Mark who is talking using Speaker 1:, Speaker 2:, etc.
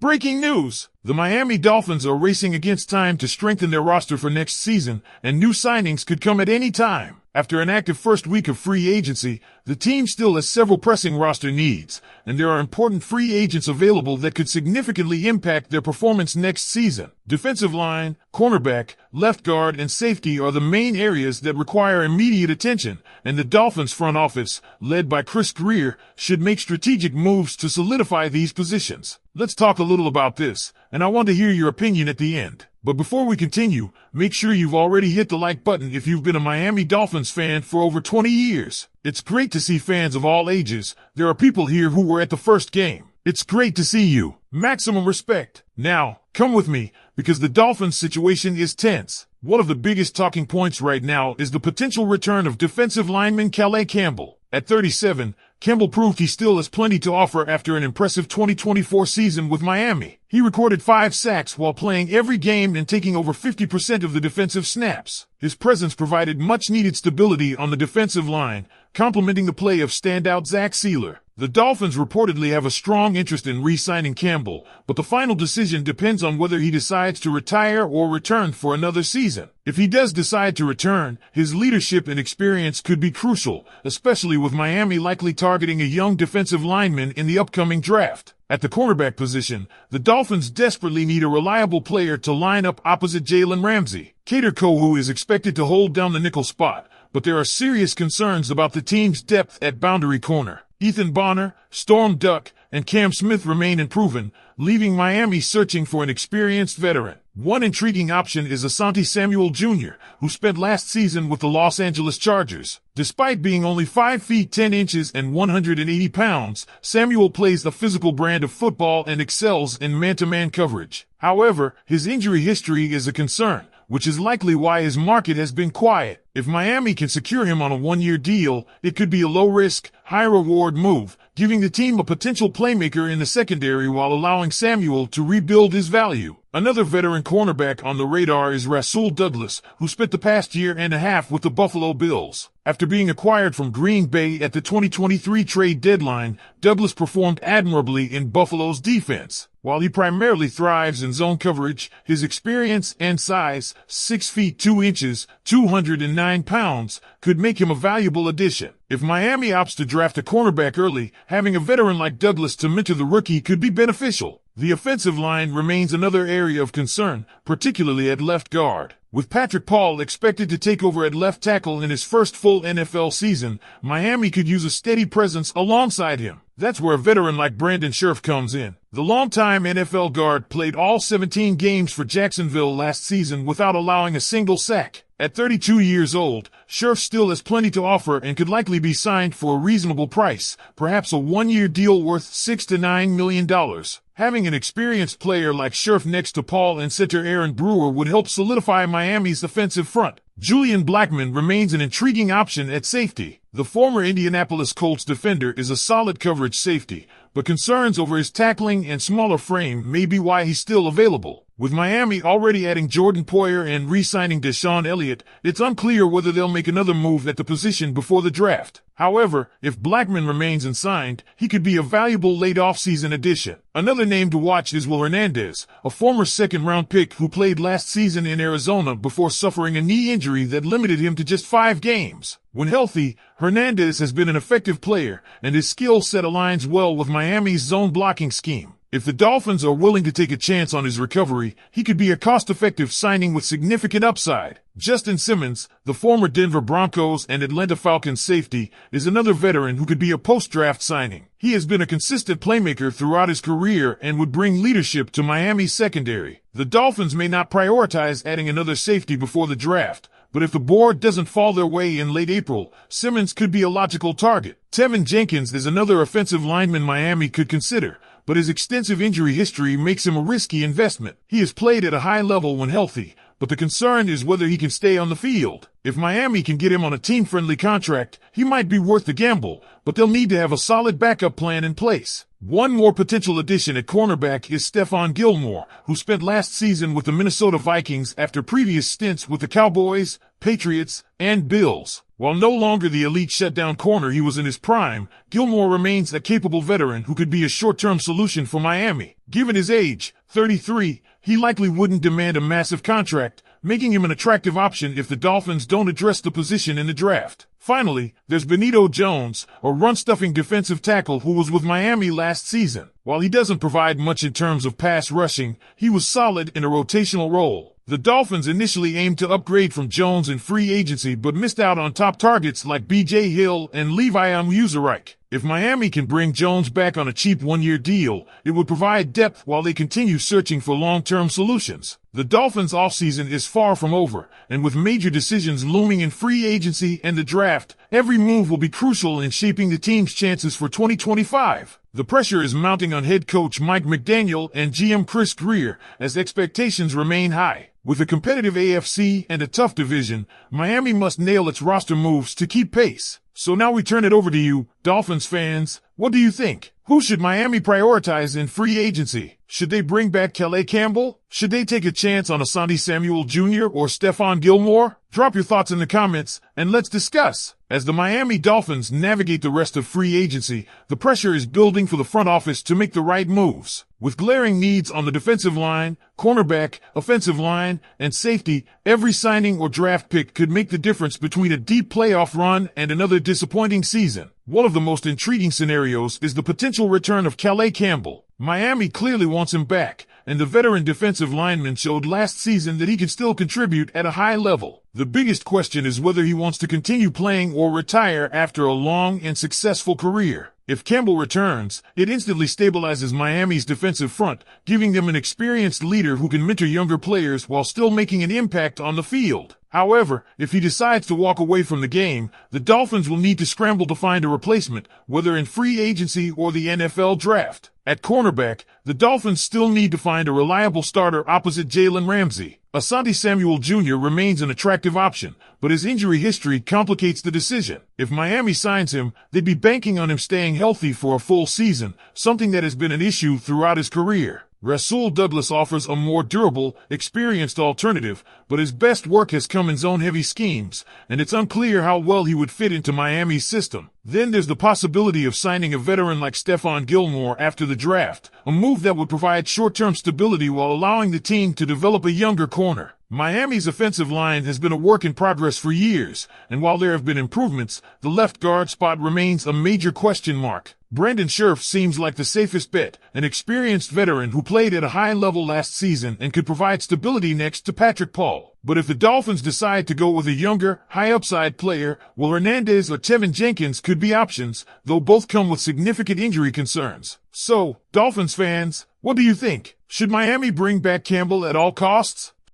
Speaker 1: Breaking news! The Miami Dolphins are racing against time to strengthen their roster for next season, and new signings could come at any time. After an active first week of free agency, the team still has several pressing roster needs, and there are important free agents available that could significantly impact their performance next season. Defensive line, cornerback, left guard, and safety are the main areas that require immediate attention, and the Dolphins front office, led by Chris Greer, should make strategic moves to solidify these positions. Let's talk a little about this, and I want to hear your opinion at the end. But before we continue, make sure you've already hit the like button if you've been a Miami Dolphins fan for over 20 years. It's great to see fans of all ages. There are people here who were at the first game. It's great to see you. Maximum respect. Now, come with me, because the Dolphins situation is tense. One of the biggest talking points right now is the potential return of defensive lineman Calais Campbell. At 37, Campbell proved he still has plenty to offer after an impressive 2024 season with Miami. He recorded 5 sacks while playing every game and taking over 50% of the defensive snaps. His presence provided much-needed stability on the defensive line, complementing the play of standout Zach Sealer. The Dolphins reportedly have a strong interest in re-signing Campbell, but the final decision depends on whether he decides to retire or return for another season. If he does decide to return, his leadership and experience could be crucial, especially with Miami likely targeting a young defensive lineman in the upcoming draft. At the cornerback position, the Dolphins desperately need a reliable player to line up opposite Jalen Ramsey. Kader Kohou is expected to hold down the nickel spot, but there are serious concerns about the team's depth at boundary corner. Ethan Bonner, Storm Duck, and Cam Smith remain unproven, leaving Miami searching for an experienced veteran. One intriguing option is Asante Samuel Jr., who spent last season with the Los Angeles Chargers. Despite being only 5 feet 10 inches and 180 pounds, Samuel plays the physical brand of football and excels in man-to-man coverage. However, his injury history is a concern, which is likely why his market has been quiet. If Miami can secure him on a 1-year deal, it could be a low-risk, high-reward move, giving the team a potential playmaker in the secondary while allowing Samuel to rebuild his value. Another veteran cornerback on the radar is Rasul Douglas, who spent the past year and a half with the Buffalo Bills. After being acquired from Green Bay at the 2023 trade deadline, Douglas performed admirably in Buffalo's defense. While he primarily thrives in zone coverage, his experience and size, 6 feet 2 inches, 209 pounds, could make him a valuable addition. If Miami opts to draft a cornerback early, having a veteran like Douglas to mentor the rookie could be beneficial. The offensive line remains another area of concern, particularly at left guard. With Patrick Paul expected to take over at left tackle in his first full NFL season, Miami could use a steady presence alongside him. That's where a veteran like Brandon Scherff comes in. The longtime NFL guard played all 17 games for Jacksonville last season without allowing a single sack. At 32 years old, Scherff still has plenty to offer and could likely be signed for a reasonable price, perhaps a 1-year deal worth $6 to $9 million. Having an experienced player like Scherff next to Paul and center Aaron Brewer would help solidify Miami's offensive front. Julian Blackmon remains an intriguing option at safety. The former Indianapolis Colts defender is a solid coverage safety, but concerns over his tackling and smaller frame may be why he's still available. With Miami already adding Jordan Poyer and re-signing Deshaun Elliott, it's unclear whether they'll make another move at the position before the draft. However, if Blackmon remains unsigned, he could be a valuable late offseason addition. Another name to watch is Will Hernandez, a former second-round pick who played last season in Arizona before suffering a knee injury that limited him to just 5 games. When healthy, Hernandez has been an effective player, and his skill set aligns well with Miami's zone blocking scheme. If the Dolphins are willing to take a chance on his recovery, he could be a cost-effective signing with significant upside. Justin Simmons, the former Denver Broncos and Atlanta Falcons safety, is another veteran who could be a post-draft signing. He has been a consistent playmaker throughout his career and would bring leadership to Miami's secondary. The Dolphins may not prioritize adding another safety before the draft, but if the board doesn't fall their way in late April, Simmons could be a logical target. Tevin Jenkins is another offensive lineman Miami could consider, but his extensive injury history makes him a risky investment. He has played at a high level when healthy, but the concern is whether he can stay on the field. If Miami can get him on a team-friendly contract, he might be worth the gamble, but they'll need to have a solid backup plan in place. One more potential addition at cornerback is Stephon Gilmore, who spent last season with the Minnesota Vikings after previous stints with the Cowboys, Patriots, and Bills. While no longer the elite shutdown corner he was in his prime, Gilmore remains a capable veteran who could be a short-term solution for Miami. Given his age, 33, he likely wouldn't demand a massive contract, making him an attractive option if the Dolphins don't address the position in the draft. Finally, there's Benito Jones, a run-stuffing defensive tackle who was with Miami last season. While he doesn't provide much in terms of pass rushing, he was solid in a rotational role. The Dolphins initially aimed to upgrade from Jones in free agency but missed out on top targets like B.J. Hill and Levi Onwuzurike. If Miami can bring Jones back on a cheap one-year deal, it would provide depth while they continue searching for long-term solutions. The Dolphins' offseason is far from over, and with major decisions looming in free agency and the draft, every move will be crucial in shaping the team's chances for 2025. The pressure is mounting on head coach Mike McDaniel and GM Chris Greer as expectations remain high. With a competitive AFC and a tough division, Miami must nail its roster moves to keep pace. So now we turn it over to you, Dolphins fans. What do you think? Who should Miami prioritize in free agency? Should they bring back Calais Campbell? Should they take a chance on Asante Samuel Jr. or Stephon Gilmore? Drop your thoughts in the comments, and let's discuss. As the Miami Dolphins navigate the rest of free agency, the pressure is building for the front office to make the right moves. With glaring needs on the defensive line, cornerback, offensive line, and safety, every signing or draft pick could make the difference between a deep playoff run and another disappointing season. One of the most intriguing scenarios is the potential return of Calais Campbell. Miami clearly wants him back, and the veteran defensive lineman showed last season that he can still contribute at a high level. The biggest question is whether he wants to continue playing or retire after a long and successful career. If Campbell returns, it instantly stabilizes Miami's defensive front, giving them an experienced leader who can mentor younger players while still making an impact on the field. However, if he decides to walk away from the game, the Dolphins will need to scramble to find a replacement, whether in free agency or the NFL draft. At cornerback, the Dolphins still need to find a reliable starter opposite Jalen Ramsey. Asante Samuel Jr. remains an attractive option, but his injury history complicates the decision. If Miami signs him, they'd be banking on him staying healthy for a full season, something that has been an issue throughout his career. Rasul Douglas offers a more durable, experienced alternative, but his best work has come in zone-heavy schemes, and it's unclear how well he would fit into Miami's system. Then there's the possibility of signing a veteran like Stephon Gilmore after the draft, a move that would provide short-term stability while allowing the team to develop a younger corner. Miami's offensive line has been a work in progress for years, and while there have been improvements, the left guard spot remains a major question mark. Brandon Scherff seems like the safest bet, an experienced veteran who played at a high level last season and could provide stability next to Patrick Paul. But if the Dolphins decide to go with a younger, high-upside player, Will Hernandez or Tevin Jenkins could be options, though both come with significant injury concerns. So, Dolphins fans, what do you think? Should Miami bring back Campbell at all costs?